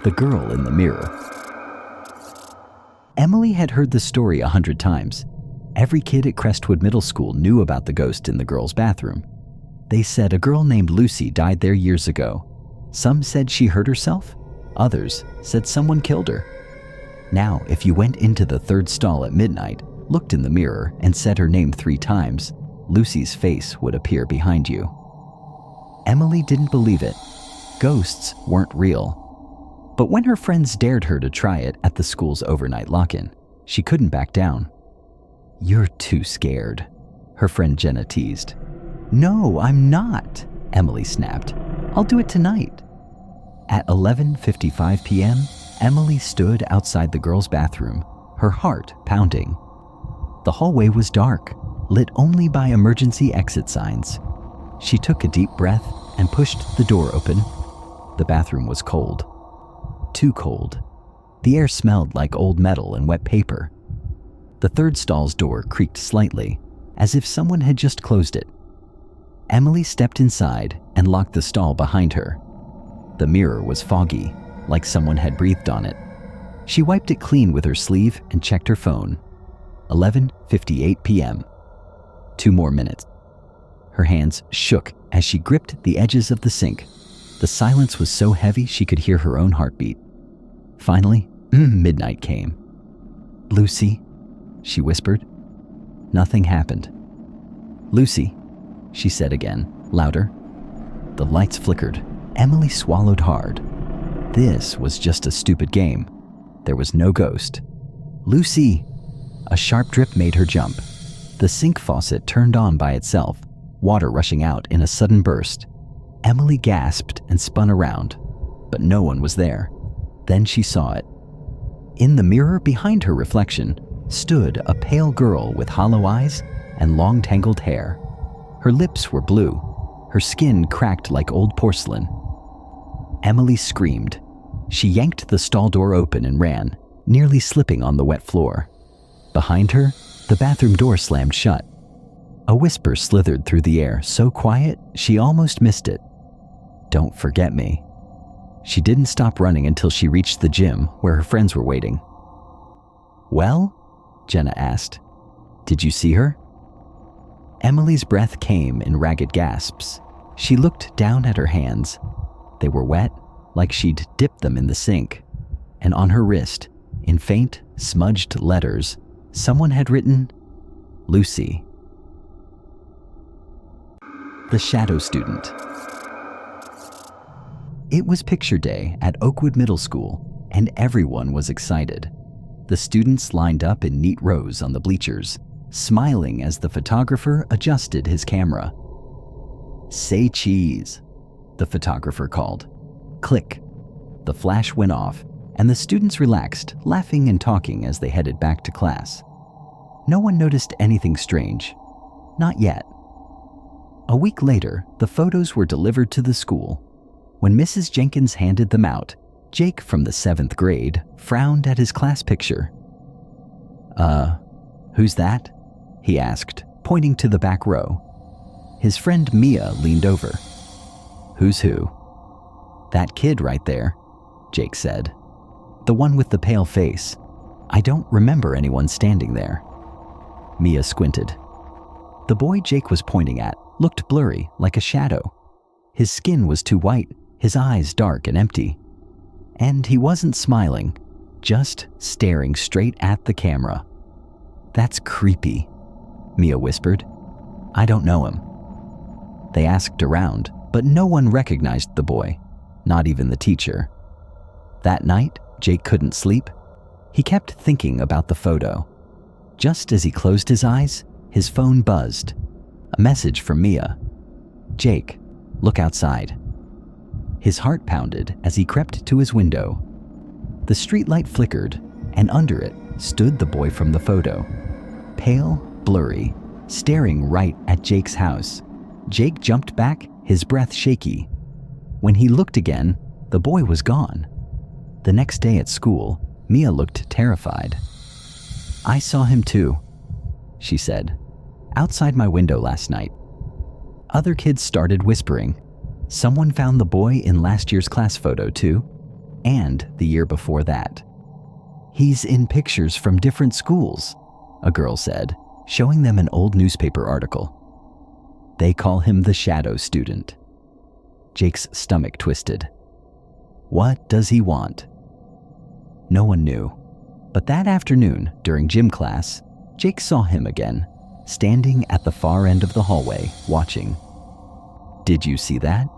The Girl in the Mirror. Emily had heard the story 100 times. Every kid at Crestwood Middle School knew about the ghost in the girls' bathroom. They said a girl named Lucy died there years ago. Some said she hurt herself. Others said someone killed her. Now, if you went into the third stall at midnight, looked in the mirror, and said her name 3 times, Lucy's face would appear behind you. Emily didn't believe it. Ghosts weren't real. But when her friends dared her to try it at the school's overnight lock-in, she couldn't back down. "You're too scared," her friend Jenna teased. "No, I'm not," Emily snapped. "I'll do it tonight." At 11:55 p.m., Emily stood outside the girls' bathroom, her heart pounding. The hallway was dark, lit only by emergency exit signs. She took a deep breath and pushed the door open. The bathroom was cold. Too cold. The air smelled like old metal and wet paper. The third stall's door creaked slightly, as if someone had just closed it. Emily stepped inside and locked the stall behind her. The mirror was foggy, like someone had breathed on it. She wiped it clean with her sleeve and checked her phone. 11:58 p.m. 2 more minutes. Her hands shook as she gripped the edges of the sink. The silence was so heavy she could hear her own heartbeat. Finally, midnight came. "Lucy," she whispered. Nothing happened. "Lucy," she said again, louder. The lights flickered. Emily swallowed hard. This was just a stupid game. There was no ghost. "Lucy!" A sharp drip made her jump. The sink faucet turned on by itself, water rushing out in a sudden burst. Emily gasped and spun around, but no one was there. Then she saw it. In the mirror behind her reflection stood a pale girl with hollow eyes and long tangled hair. Her lips were blue, her skin cracked like old porcelain. Emily screamed. She yanked the stall door open and ran, nearly slipping on the wet floor. Behind her, the bathroom door slammed shut. A whisper slithered through the air, so quiet she almost missed it. "Don't forget me." She didn't stop running until she reached the gym where her friends were waiting. "Well?" Jenna asked. "Did you see her?" Emily's breath came in ragged gasps. She looked down at her hands. They were wet, like she'd dipped them in the sink. And on her wrist, in faint, smudged letters, someone had written, "Lucy." The Shadow Student. It was picture day at Oakwood Middle School, and everyone was excited. The students lined up in neat rows on the bleachers, smiling as the photographer adjusted his camera. "Say cheese," the photographer called. Click. The flash went off, and the students relaxed, laughing and talking as they headed back to class. No one noticed anything strange. Not yet. A week later, the photos were delivered to the school. When Mrs. Jenkins handed them out, Jake from the 7th grade frowned at his class picture. Who's that?" he asked, pointing to the back row. His friend Mia leaned over. "Who's who?" "That kid right there," Jake said. "The one with the pale face. I don't remember anyone standing there." Mia squinted. The boy Jake was pointing at looked blurry, like a shadow. His skin was too white, his eyes dark and empty. And he wasn't smiling, just staring straight at the camera. "That's creepy," Mia whispered. "I don't know him." They asked around, but no one recognized the boy, not even the teacher. That night, Jake couldn't sleep. He kept thinking about the photo. Just as he closed his eyes, his phone buzzed. A message from Mia. "Jake, look outside." His heart pounded as he crept to his window. The streetlight flickered, and under it stood the boy from the photo. Pale, blurry, staring right at Jake's house. Jake jumped back, his breath shaky. When he looked again, the boy was gone. The next day at school, Mia looked terrified. "I saw him too," she said, "outside my window last night." Other kids started whispering. Someone found the boy in last year's class photo too. and the year before that. "He's in pictures from different schools," a girl said, showing them an old newspaper article. "They call him the shadow student." Jake's stomach twisted. What does he want? No one knew. But that afternoon, during gym class, Jake saw him again, standing at the far end of the hallway, watching. "Did you see that?"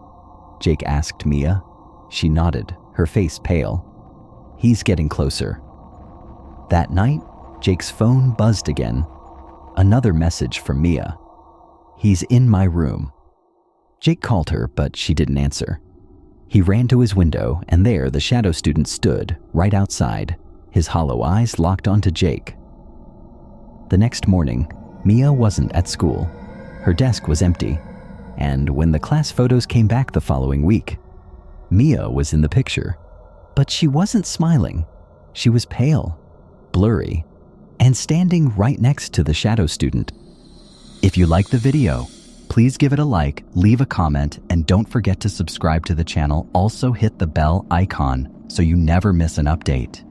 Jake asked Mia. She nodded, her face pale. "He's getting closer." That night, Jake's phone buzzed again. Another message from Mia. "He's in my room." Jake called her, but she didn't answer. He ran to his window, and there the shadow student stood, right outside, his hollow eyes locked onto Jake. The next morning, Mia wasn't at school. Her desk was empty, and when the class photos came back the following week, Mia was in the picture. But she wasn't smiling. She was pale, blurry, and standing right next to the shadow student. If you like the video, please give it a like, leave a comment, and don't forget to subscribe to the channel. Also hit the bell icon so you never miss an update.